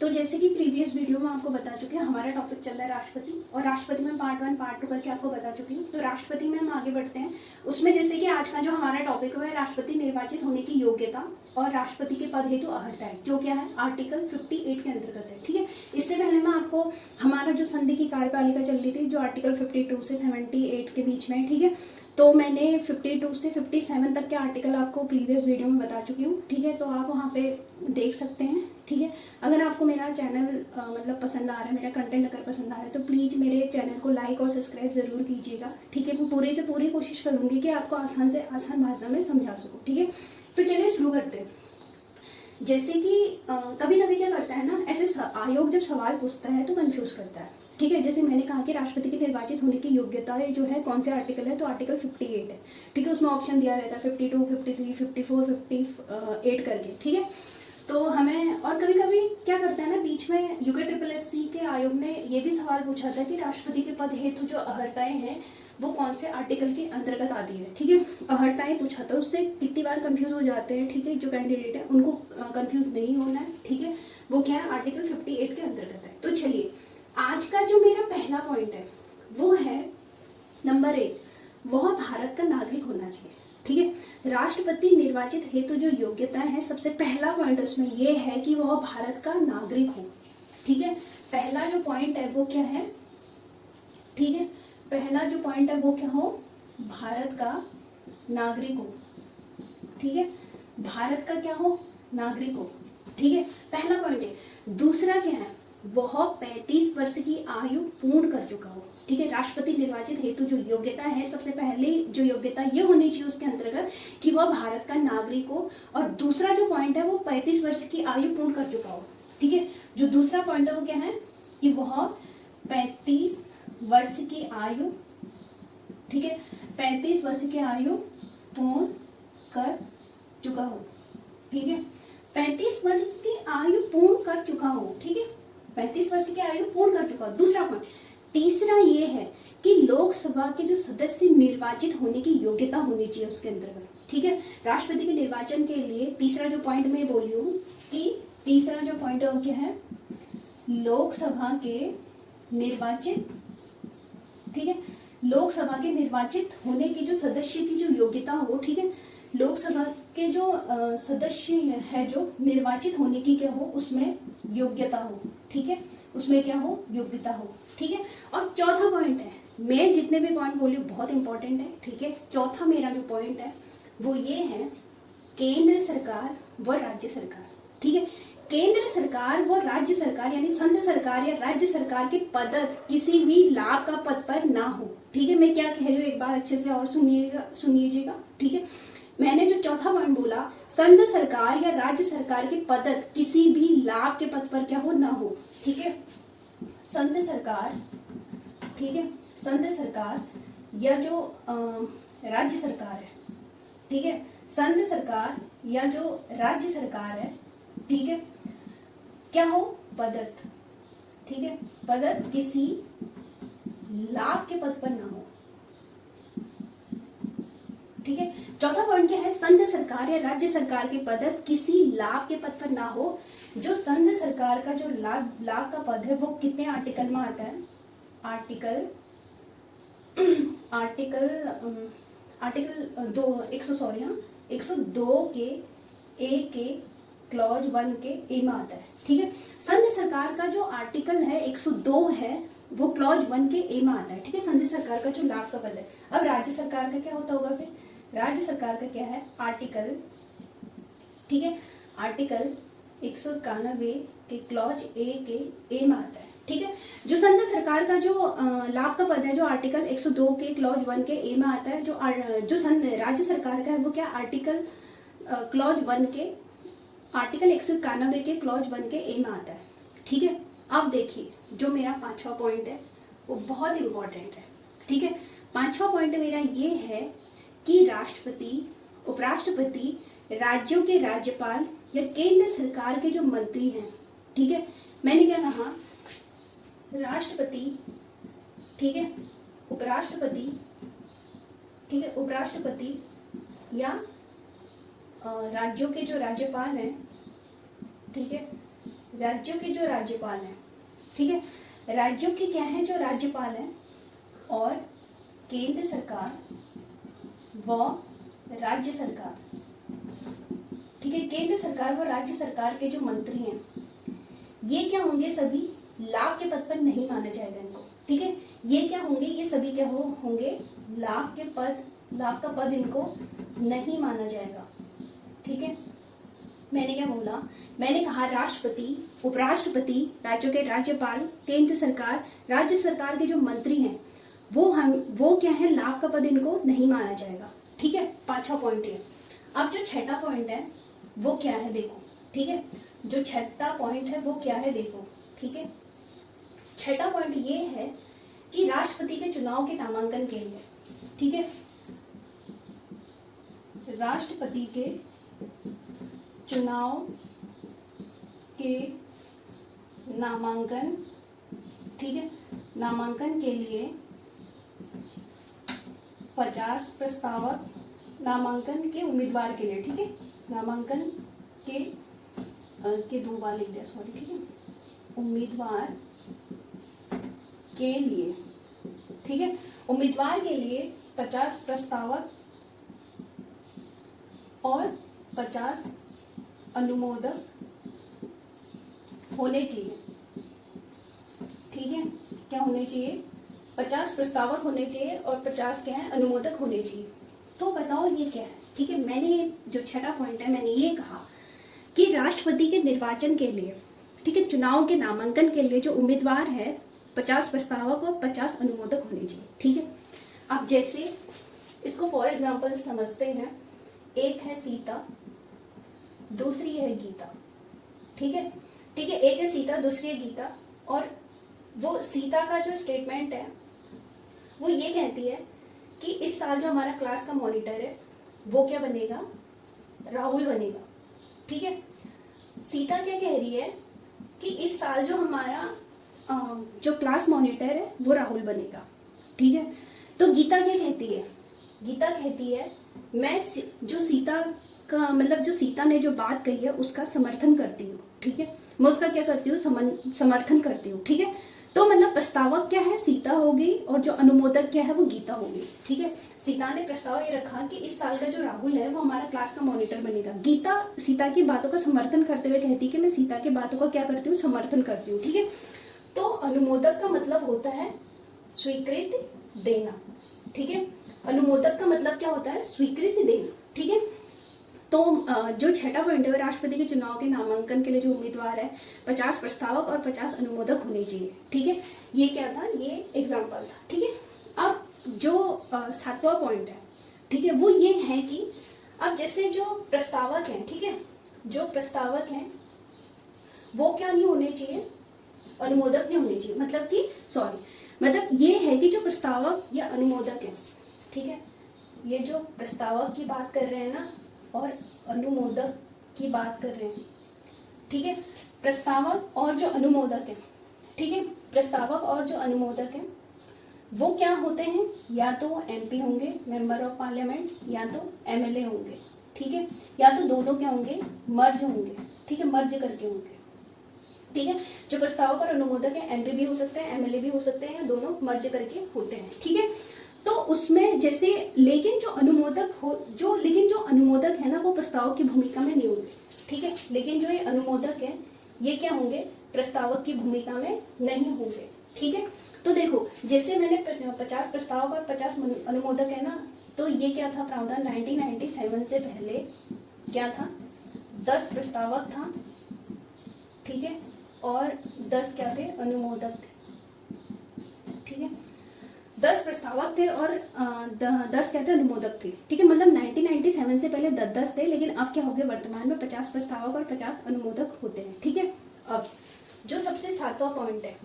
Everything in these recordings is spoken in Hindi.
तो जैसे कि प्रीवियस वीडियो में आपको बता चुके हैं, हमारा टॉपिक चल रहा है राष्ट्रपति, और राष्ट्रपति में पार्ट 1 पार्ट 2 करके आपको बता चुकी हूँ। तो राष्ट्रपति में हम आगे बढ़ते हैं। उसमें जैसे कि आज का जो हमारा टॉपिक है राष्ट्रपति निर्वाचित होने की योग्यता और राष्ट्रपति के पद हेतु अर्हता है, जो क्या है आर्टिकल 58 के अंतर्गत है। ठीक है, इससे पहले मैं आपको हमारा जो संधि की कार्यपालिका चल रही थी, जो आर्टिकल 52 से 78 के बीच में, ठीक है, तो मैंने 52 से 57 तक के आर्टिकल आपको प्रीवियस वीडियो में बता चुकी हूँ। ठीक है, तो आप वहाँ पे देख सकते हैं। ठीक है, अगर आपको मेरा चैनल मतलब पसंद आ रहा है, मेरा कंटेंट अगर पसंद आ रहा है, तो प्लीज़ मेरे चैनल को लाइक और सब्सक्राइब ज़रूर कीजिएगा। ठीक है, मैं पूरी से पूरी कोशिश करूँगी कि आपको आसान से आसान भाषा में समझा सकूँ। ठीक है, तो चलिए शुरू करते हैं। जैसे कि कभी कभी क्या करता है ना, ऐसे आयोग जब सवाल पूछता है तो कंफ्यूज करता है। ठीक है, जैसे मैंने कहा कि राष्ट्रपति के निर्वाचित होने की योग्यता जो है कौन से आर्टिकल है, तो आर्टिकल 58 है। ठीक है, उसमें ऑप्शन दिया रहता है 52, 53, 54, 58 करके। ठीक है, तो हमें और कभी कभी क्या करता है ना, बीच में यूके के आयोग ने ये भी सवाल पूछा था कि राष्ट्रपति के पद हेतु जो अर्हताएं हैं वो कौन से आर्टिकल के अंतर्गत आती है। ठीक है, अर्हताएं पूछा था, उससे कितनी बार कंफ्यूज हो जाते हैं। ठीक है, जो कैंडिडेट है उनको कंफ्यूज नहीं होना है। ठीक है, वो क्या है आर्टिकल 58 के अंतर्गत है। तो चलिए, आज का जो मेरा पहला पॉइंट है वो है नंबर 1, वह भारत का नागरिक होना चाहिए। ठीक है, राष्ट्रपति निर्वाचित हेतु जो योग्यताएं हैं, सबसे पहला पॉइंट उसमें यह है कि वह भारत का नागरिक हो। ठीक है, पहला जो पॉइंट है वो क्या है, ठीक है, पहला जो पॉइंट है वो क्या हो, भारत का नागरिक हो। ठीक है, भारत का क्या हो, नागरिक हो। ठीक है, पहला पॉइंट है। दूसरा क्या है, वह 35 वर्ष की आयु पूर्ण कर चुका हो। ठीक है, राष्ट्रपति निर्वाचित हेतु जो योग्यता है, सबसे पहले जो योग्यता ये होनी चाहिए उसके अंतर्गत कि वह भारत का नागरिक हो, और दूसरा जो पॉइंट है वो 35 वर्ष की आयु पूर्ण कर चुका हो। ठीक है, जो दूसरा पॉइंट है वो क्या है कि वह 35 वर्ष की आयु, ठीक है, 35 वर्ष की आयु पूर्ण कर चुका हो। ठीक है, 35 वर्ष की आयु पूर्ण कर चुका हो। ठीक है, 35 वर्ष की आयु पूर्ण कर चुका हो। दूसरा पॉइंट। तीसरा ये है कि लोकसभा के जो सदस्य निर्वाचित होने की योग्यता होनी चाहिए उसके अंतर्गत। ठीक है, राष्ट्रपति के निर्वाचन के लिए तीसरा जो पॉइंट मैं बोली हूँ कि तीसरा जो पॉइंट है वो क्या है, लोकसभा के निर्वाचित, ठीक है, लोकसभा के निर्वाचित होने की जो सदस्य की जो योग्यता हो। ठीक है, लोकसभा के जो सदस्य है जो निर्वाचित होने की क्या हो, उसमें योग्यता हो। ठीक है, उसमें क्या हो, योग्यता हो। ठीक है, और चौथा पॉइंट है, मैं जितने भी पॉइंट बोली बहुत इंपॉर्टेंट है। ठीक है, चौथा मेरा जो पॉइंट है वो ये है, केंद्र सरकार व राज्य सरकार। ठीक है, केंद्र सरकार व राज्य सरकार यानी संघ सरकार या राज्य सरकार के पदक किसी भी लाभ का पद पर ना हो। ठीक है, मैं क्या कह रही हूँ एक बार अच्छे से और सुनिएगा। ठीक है, मैंने जो चौथा पॉइंट बोला, संघ सरकार या राज्य सरकार के पदक किसी भी लाभ के पद पर क्या हो, ना हो। ठीक है, संघ सरकार, ठीक है, संघ सरकार या जो राज्य सरकार है, ठीक है, संघ सरकार या जो राज्य सरकार है, ठीक है, क्या हो, पदक, ठीक है, पदक किसी लाभ के पद पर ना हो। ठीक है, चौथा पॉइंट क्या है, संघ सरकार या राज्य सरकार के पदक किसी लाभ के पद पर ना हो। जो संघ सरकार का जो लाभ का पद है वो कितने आर्टिकल में आता है, आर्टिकल 102 के ए के क्लॉज 1 के ए में आता है। ठीक है, संघ सरकार का जो आर्टिकल है 102 है वो क्लॉज 1 के ए में आता है। ठीक है, संघ सरकार का जो लाभ का पद है। अब राज्य सरकार का क्या होता होगा, फिर राज्य सरकार का क्या है, आर्टिकल, ठीक है, आर्टिकल 191 के क्लॉज ए के ए में आता है। ठीक है, जो संघ सरकार का जो लाभ का पद है, जो आर्टिकल 102 के क्लॉज 1 के ए में आता है, जो राज्य सरकार का है वो क्या, आर्टिकल क्लॉज 1 के, आर्टिकल 191 के क्लॉज 1 के ए में आता है। ठीक है, अब देखिए जो मेरा पांचवा पॉइंट है वो बहुत इंपॉर्टेंट है। ठीक है, पांचवा पॉइंट मेरा ये है कि राष्ट्रपति, उपराष्ट्रपति, राज्यों के राज्यपाल या केंद्र सरकार के जो मंत्री हैं, ठीक है, मैंने क्या कहा, राष्ट्रपति, ठीक है, उपराष्ट्रपति, ठीक है, उपराष्ट्रपति या राज्यों के जो राज्यपाल हैं, ठीक है, राज्यों के जो राज्यपाल हैं, ठीक है, राज्यों के क्या हैं जो राज्यपाल हैं, और केंद्र सरकार व राज्य सरकार, ठीक है, केंद्र सरकार व राज्य सरकार के जो मंत्री हैं, ये क्या होंगे, सभी लाभ के पद पर नहीं माना जाएगा इनको, ठीक है। ये क्या होंगे, ये सभी क्या होंगे, लाभ का पद इनको नहीं माना जाएगा, ठीक है। मैंने क्या बोला, मैंने कहा राष्ट्रपति, उपराष्ट्रपति, राज्यों के राज्यपाल, केंद्र सरकार, राज्य सरकार के जो मंत्री हैं, वो क्या है, लाभ का पद इनको नहीं माना जाएगा, ठीक है। 5वां पॉइंट है। अब जो 6ठा पॉइंट है वो क्या है, देखो, ठीक है, जो 6ठा पॉइंट है वो क्या है, देखो, ठीक है। 6ठा पॉइंट ये है कि राष्ट्रपति के चुनाव के नामांकन के लिए, ठीक है, राष्ट्रपति के चुनाव के नामांकन, ठीक है, नामांकन के लिए 50 प्रस्तावक, नामांकन के उम्मीदवार के लिए, ठीक है, नामांकन के 2 बार लिख दिया, सॉरी, ठीक है, उम्मीदवार के लिए, ठीक है, उम्मीदवार के लिए 50 प्रस्तावक और 50 अनुमोदक होने चाहिए, ठीक है, क्या होने चाहिए, 50 प्रस्तावक होने चाहिए और 50 क्या है, अनुमोदक होने चाहिए। तो बताओ ये क्या है, ठीक है। मैंने जो 6ठा पॉइंट है, मैंने ये कहा कि राष्ट्रपति के निर्वाचन के लिए, ठीक है, चुनाव के नामांकन के लिए जो उम्मीदवार है 50 प्रस्तावक और 50 अनुमोदक होने चाहिए, ठीक है। अब जैसे इसको फॉर एग्जांपल समझते हैं, एक है सीता, दूसरी है गीता, ठीक है, ठीक है, एक है सीता, दूसरी है गीता, और वो सीता का जो स्टेटमेंट है वो ये कहती है कि इस साल जो हमारा क्लास का मॉनिटर है वो क्या बनेगा, राहुल बनेगा, ठीक है। सीता क्या कह रही है कि इस साल जो हमारा जो क्लास मॉनिटर है वो राहुल बनेगा, ठीक है। तो गीता क्या कहती है, गीता कहती है मैं जो सीता का मतलब जो सीता ने जो बात कही है उसका समर्थन करती हूँ, ठीक है, मैं उसका क्या करती हूँ, समर्थन करती हूँ, ठीक है। तो मतलब प्रस्तावक क्या है, सीता होगी, और जो अनुमोदक क्या है वो गीता होगी, ठीक है। सीता ने प्रस्ताव ये रखा कि इस साल का जो राहुल है वो हमारा क्लास का मॉनिटर बनेगा। गीता सीता की बातों का समर्थन करते हुए कहती है कि मैं सीता की बातों का क्या करती हूँ, समर्थन करती हूँ, ठीक है। तो अनुमोदक का मतलब होता है स्वीकृति देना, ठीक है। अनुमोदक का मतलब क्या होता है, स्वीकृति देना, ठीक है। तो जो 6ठा पॉइंट है, राष्ट्रपति के चुनाव के नामांकन के लिए जो उम्मीदवार है 50 प्रस्तावक और 50 अनुमोदक होने चाहिए, ठीक है। ये क्या था, ये एग्जाम्पल था, ठीक है। अब जो 7वां पॉइंट है, ठीक है, वो ये है कि अब जैसे जो प्रस्तावक हैं, ठीक है, जो प्रस्तावक हैं वो क्या नहीं होने चाहिए, अनुमोदक नहीं होने चाहिए, मतलब कि मतलब ये है कि जो प्रस्तावक या अनुमोदक है, ठीक है, ये जो प्रस्तावक की बात कर रहे हैं ना और अनुमोदक की बात कर रहे हैं, ठीक है, प्रस्तावक और जो अनुमोदक है, ठीक है, प्रस्तावक और जो अनुमोदक है वो क्या होते हैं, या तो वो MP होंगे, मेंबर ऑफ पार्लियामेंट, या तो MLA होंगे, ठीक है, या तो दोनों क्या होंगे, मर्ज होंगे, ठीक है, मर्ज करके होंगे, ठीक है। जो प्रस्तावक और अनुमोदक है MP भी हो सकते हैं, MLA भी हो सकते हैं, या दोनों मर्ज करके होते हैं, ठीक है। तो उसमें जैसे लेकिन जो अनुमोदक है ना वो प्रस्तावक की भूमिका में नहीं होंगे, ठीक है, लेकिन जो ये अनुमोदक है ये क्या होंगे, प्रस्तावक की भूमिका में नहीं होंगे, ठीक है। तो देखो जैसे मैंने 50 प्रस्तावक और 50 अनुमोदक है ना, तो ये क्या था प्रावधान 1997 से पहले क्या था, 10 प्रस्तावक था, ठीक है, और 10 क्या थे, अनुमोदक थे, ठीक है, 10 प्रस्तावक थे और 10 क्या थे, अनुमोदक थे, ठीक है। मतलब 1997 से पहले 10 थे, लेकिन अब क्या हो गया, वर्तमान में 50 प्रस्तावक और 50 अनुमोदक होते हैं, ठीक है। अब जो सबसे 7वां पॉइंट है,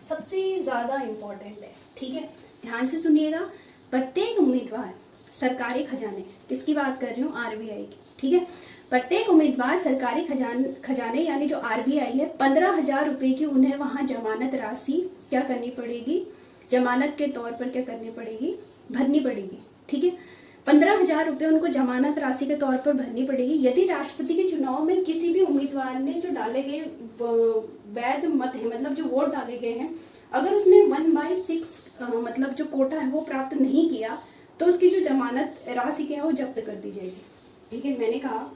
सबसे ज्यादा इम्पोर्टेंट है, ठीक है, ध्यान से सुनिएगा। प्रत्येक उम्मीदवार सरकारी खजाने, किसकी बात कर रही हूँ, RBI की, ठीक है। प्रत्येक उम्मीदवार सरकारी खजाने यानी जो RBI है 15,000 रुपए की उन्हें वहां जमानत राशि क्या करनी पड़ेगी, जमानत के तौर पर क्या करनी पड़ेगी, भरनी पड़ेगी, ठीक है। 15,000 रुपये उनको जमानत राशि के तौर पर भरनी पड़ेगी यदि राष्ट्रपति के चुनाव में किसी भी उम्मीदवार ने जो डाले गए वैध मत है, मतलब जो वोट डाले गए हैं, अगर उसने 1/6 मतलब जो कोटा है वो प्राप्त नहीं किया तो उसकी जो जमानत राशि क्या है वो जब्त कर दी जाएगी। ठीक है, मैंने कहा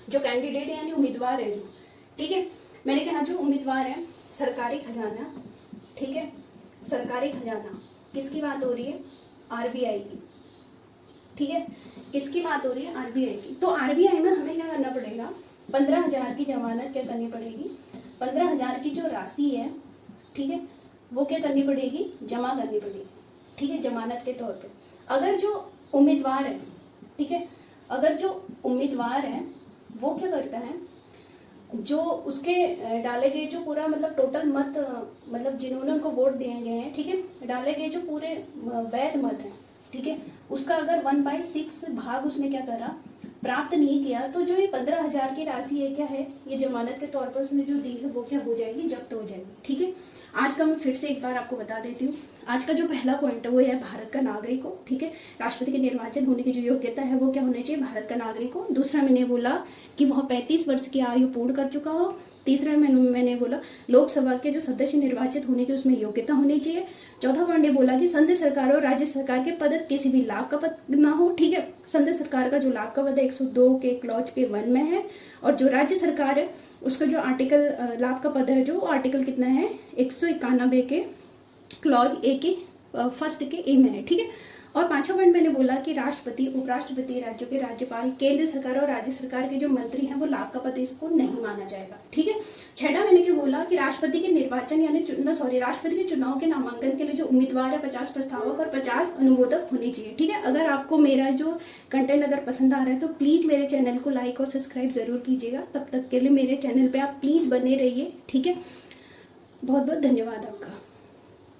जो कैंडिडेट यानी उम्मीदवार है जो, ठीक है, मैंने कहा जो उम्मीदवार है सरकारी खजाना, ठीक है, सरकारी खजाना किसकी बात हो रही है? आरबीआई की। ठीक है, किसकी बात हो रही है? आरबीआई की। तो आरबीआई में हमें क्या करना पड़ेगा? 15,000 की जमानत क्या करनी पड़ेगी? 15,000 की जो राशि है, ठीक है, वो क्या करनी पड़ेगी? जमा करनी पड़ेगी। ठीक है, जमानत के तौर पे। अगर जो उम्मीदवार है, ठीक है, अगर जो उम्मीदवार है वो क्या करता है, जो उसके डाले गए जो पूरा मतलब टोटल मत, मतलब जिन्होंने उनको वोट दिए गए हैं, ठीक है, डाले गए जो पूरे वैध मत है, ठीक है, उसका अगर 1/6 भाग उसने क्या करा? प्राप्त नहीं किया, तो जो ये 15,000 की राशि है क्या है? ये जमानत के तौर पर उसने जो दी है वो क्या हो जाएगी? जब्त हो जाएगी। ठीक है, आज का मैं फिर से एक बार आपको बता देती हूँ। आज का जो पहला पॉइंट है वो है भारत का नागरिक हो। ठीक है, राष्ट्रपति के निर्वाचन होने की जो योग्यता है वो क्या होनी चाहिए? भारत का नागरिक हो। दूसरा मैंने बोला कि वह 35 वर्ष की आयु पूर्ण कर चुका हो। तीसरा मैंने बोला लोकसभा के जो सदस्य निर्वाचित होने की उसमें योग्यता होनी चाहिए। चौथा पॉइंट ये बोला कि संघ सरकार और राज्य सरकार के पद किसी भी लाभ का पद ना हो। ठीक है, संघ सरकार का जो लाभ का पद है 102 के क्लॉज के 1 में है, और जो राज्य सरकार है उसका जो आर्टिकल लाभ का पद है जो आर्टिकल कितना है? 191 के क्लॉज ए के फर्स्ट के ए में है। ठीक है, और पांचवा पॉइंट मैंने बोला कि राष्ट्रपति, उपराष्ट्रपति, राज्यों के राज्यपाल, केंद्र सरकार और राज्य सरकार के जो मंत्री हैं वो लाभ का पद इसको नहीं माना जाएगा। ठीक है, छठा मैंने क्या बोला कि राष्ट्रपति के निर्वाचन यानी राष्ट्रपति के चुनाव के नामांकन के लिए जो उम्मीदवार है 50 प्रस्तावक और 50 अनुमोदक होने चाहिए। ठीक है, अगर आपको मेरा जो कंटेंट अगर पसंद आ रहा है तो प्लीज मेरे चैनल को लाइक और सब्सक्राइब जरूर कीजिएगा। तब तक के लिए मेरे चैनल पे आप प्लीज बने रहिए। ठीक है, बहुत बहुत धन्यवाद आपका।